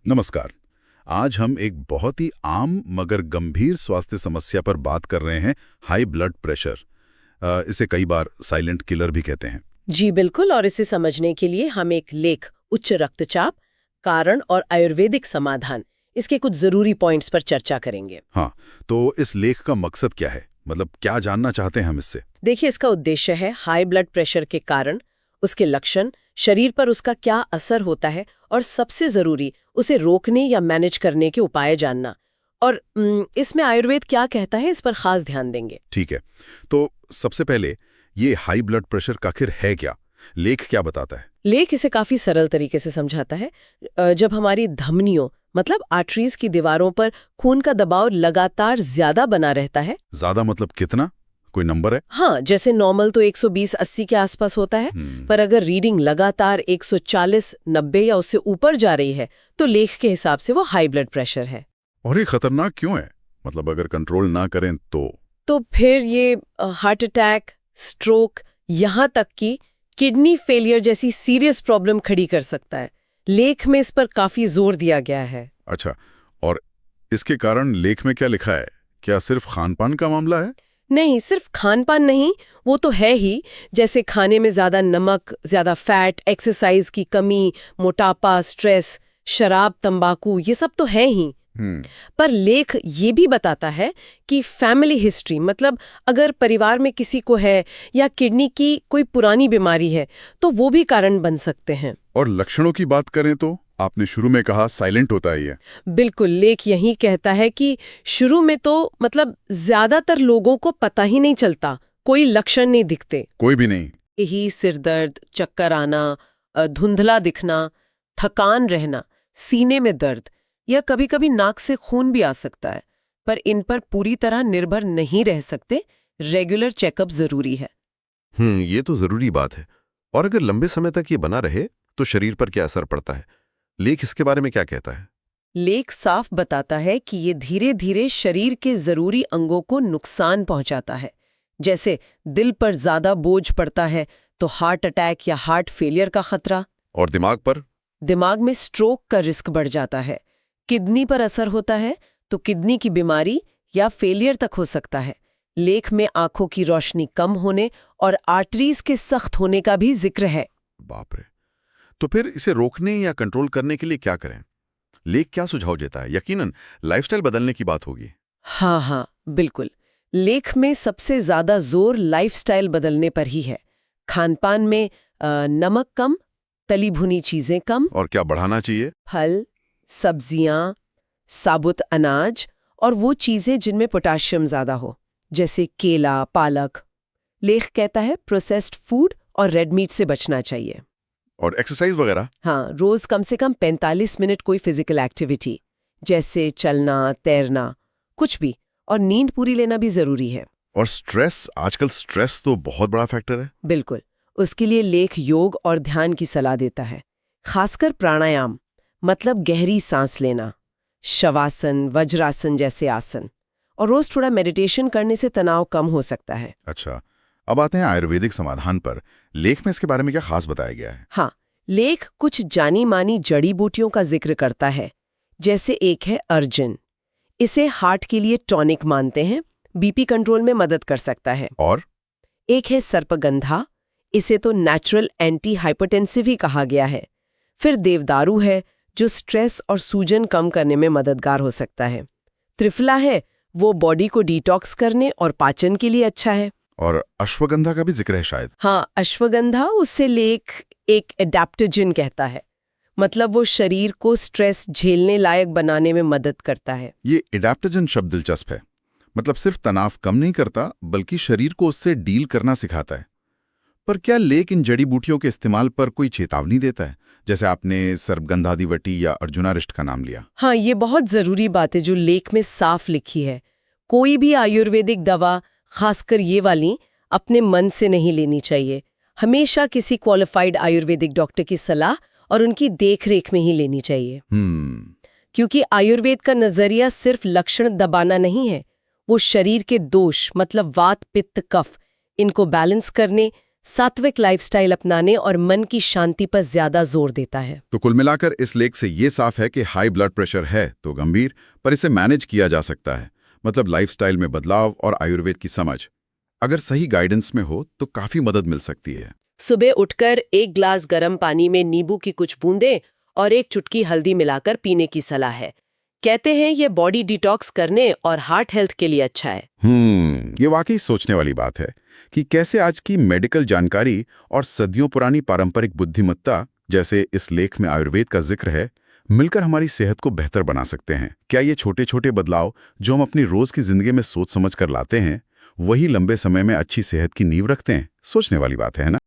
नमस्कार। आज हम एक बहुत ही आम मगर गंभीर स्वास्थ्य समस्या पर बात कर रहे हैं, हाई ब्लड प्रेशर। इसे कई बार साइलेंट किलर भी कहते हैं। जी बिल्कुल। और इसे समझने के लिए हम एक लेख उच्च रक्तचाप, कारण और आयुर्वेदिक समाधान, इसके कुछ जरूरी पॉइंट्स पर चर्चा करेंगे। हाँ, तो इस लेख का मकसद क्या है? मतलब क्या जानना चाहते हैं हम इससे? देखिए, इसका उद्देश्य है हाई ब्लड प्रेशर के कारण, उसके लक्षण, शरीर पर उसका क्या असर होता है और सबसे जरूरी उसे रोकने या मैनेज करने के उपाय जानना। और इसमें आयुर्वेद क्या कहता है, इस पर खास ध्यान देंगे। ठीक है, तो सबसे पहले ये हाई ब्लड प्रेशर आखिर है क्या? लेख क्या बताता है? लेख इसे काफी सरल तरीके से समझाता है। जब हमारी धमनियों मतलब आर्टरीज की दीवारों पर खून का दबाव लगातार ज्यादा बना रहता है। ज्यादा मतलब कितना? कोई नंबर है? हाँ, जैसे नॉर्मल तो 120-80 के आसपास होता है, पर अगर रीडिंग लगातार 140-90 या उससे ऊपर जा रही है तो लेख के हिसाब से वो हाई ब्लड प्रेशर है। और ये खतरनाक क्यों है? मतलब अगर कंट्रोल ना करें तो फिर ये हार्ट अटैक, स्ट्रोक, यहाँ तक कि किडनी फेलियर जैसी सीरियस प्रॉब्लम खड़ी कर सकता है। लेख में इस पर काफी जोर दिया गया है। अच्छा, और इसके कारण लेख में क्या लिखा है? क्या सिर्फ खान-पान का मामला है? नहीं, सिर्फ खान-पान नहीं, वो तो है ही। जैसे खाने में ज्यादा नमक, ज्यादा फैट, एक्सरसाइज की कमी, मोटापा, स्ट्रेस, शराब, तंबाकू, ये सब तो है ही। पर लेख ये भी बताता है कि फैमिली हिस्ट्री, मतलब अगर परिवार में किसी को है या किडनी की कोई पुरानी बीमारी है तो वो भी कारण बन सकते हैं। और लक्षणों की बात करें तो आपने शुरू में कहा साइलेंट होता है ये। बिल्कुल, लेख यही कहता है कि शुरू में तो मतलब ज्यादातर लोगों को पता ही नहीं चलता, कोई लक्षण नहीं दिखते। कोई भी नहीं? यही सिर दर्द, चक्कर आना, धुंधला दिखना, थकान रहना, सीने में दर्द या कभी-कभी नाक से खून भी आ सकता है। पर इन पर पूरी तरह निर्भर नहीं रह सकते, रेगुलर चेकअप जरूरी है। ये तो जरूरी बात है। और अगर लंबे समय तक ये बना रहे तो शरीर पर क्या असर पड़ता है? लेख इसके बारे में क्या कहता है? लेख साफ बताता है कि ये धीरे धीरे शरीर के जरूरी अंगों को नुकसान पहुंचाता है। जैसे दिल पर ज्यादा बोझ पड़ता है तो हार्ट अटैक या हार्ट फेलियर का खतरा। और दिमाग पर? दिमाग में स्ट्रोक का रिस्क बढ़ जाता है। किडनी पर असर होता है तो किडनी की बीमारी या फेलियर तक हो सकता है। लेख में आंखों की रोशनी कम होने और आर्टरीज के सख्त होने का भी जिक्र है। बाप रे। तो फिर इसे रोकने या कंट्रोल करने के लिए क्या करें? लेख क्या सुझाव देता है? यकीनन लाइफस्टाइल बदलने की बात होगी। हाँ, बिल्कुल। लेख में सबसे ज्यादा जोर लाइफस्टाइल बदलने पर ही है। खानपान में नमक कम, तली भुनी चीजें कम। और क्या बढ़ाना चाहिए? फल, सब्जियां, साबुत अनाज और वो चीजें जिनमें पोटेशियम ज्यादा हो, जैसे केला, पालक। लेख कहता है प्रोसेस्ड फूड और रेड मीट से बचना चाहिए। और एक्सरसाइज वगैरह? हाँ, रोज कम से कम 45 मिनट कोई फिजिकल एक्टिविटी, जैसे चलना, तैरना, कुछ भी। और नींद पूरी लेना भी जरूरी है। और स्ट्रेस, आजकल स्ट्रेस तो बहुत बड़ा फैक्टर है। बिल्कुल, उसके लिए लेख योग और ध्यान की सलाह देता है, खासकर प्राणायाम, मतलब गहरी सांस लेना, शवासन, वज्रासन जैसे आसन। और रोज थोड़ा मेडिटेशन करने से तनाव कम हो सकता है। अच्छा, अब आते हैं आयुर्वेदिक समाधान पर। लेख में इसके बारे में क्या खास बताया गया है? हाँ, लेख कुछ जानी मानी जड़ी बूटियों का जिक्र करता है। जैसे एक है अर्जुन, इसे हार्ट के लिए टॉनिक मानते हैं, बीपी कंट्रोल में मदद कर सकता है। और एक है सर्पगंधा, इसे तो नेचुरल एंटी हाइपरटेंसिव ही कहा गया है। फिर देवदारू है, जो स्ट्रेस और सूजन कम करने में मददगार हो सकता है। त्रिफला है, वो बॉडी को डिटॉक्स करने और पाचन के लिए अच्छा है। और अश्वगंधा का भी जिक्र है शायद। हाँ, अश्वगंधा, उससे लेख एक एडेप्टोजन कहता है, मतलब वो शरीर को स्ट्रेस झेलने लायक बनाने में मदद करता है। ये एडेप्टोजन शब्द दिलचस्प है। मतलब सिर्फ तनाव कम नहीं करता, बल्कि शरीर को उससे डील करना सिखाता है। पर क्या लेख इन जड़ी बूटियों के इस्तेमाल पर कोई चेतावनी देता है? जैसे आपने सर्पगंधादिवटी या अर्जुनारिष्ट का नाम लिया। हाँ, ये बहुत जरूरी बात है जो लेख में साफ लिखी है। कोई भी आयुर्वेदिक दवा, खासकर ये वाली, अपने मन से नहीं लेनी चाहिए। हमेशा किसी क्वालिफाइड आयुर्वेदिक डॉक्टर की सलाह और उनकी देखरेख में ही लेनी चाहिए। क्योंकि आयुर्वेद का नजरिया सिर्फ लक्षण दबाना नहीं है, वो शरीर के दोष, मतलब वात, पित्त, कफ, इनको बैलेंस करने, सात्विक लाइफस्टाइल अपनाने और मन की शांति पर ज्यादा जोर देता है। तो कुल मिलाकर इस लेख से ये साफ है कि हाई ब्लड प्रेशर है तो गंभीर, पर इसे मैनेज किया जा सकता है। मतलब लाइफस्टाइल में बदलाव और आयुर्वेद की समझ अगर सही गाइडेंस में हो तो काफी मदद मिल सकती है। सुबह उठकर 1 ग्लास गर्म पानी में नींबू की कुछ बूंदें और 1 चुटकी हल्दी मिलाकर पीने की सलाह है। कहते हैं ये बॉडी डिटॉक्स करने और हार्ट हेल्थ के लिए अच्छा है। ये वाकई सोचने वाली बात है कि कैसे आज की मेडिकल जानकारी और सदियों पुरानी पारंपरिक बुद्धिमत्ता, जैसे इस लेख में आयुर्वेद का जिक्र है, मिलकर हमारी सेहत को बेहतर बना सकते हैं। क्या ये छोटे छोटे बदलाव जो हम अपनी रोज की जिंदगी में सोच समझ कर लाते हैं, वही लंबे समय में अच्छी सेहत की नींव रखते हैं? सोचने वाली बात है ना।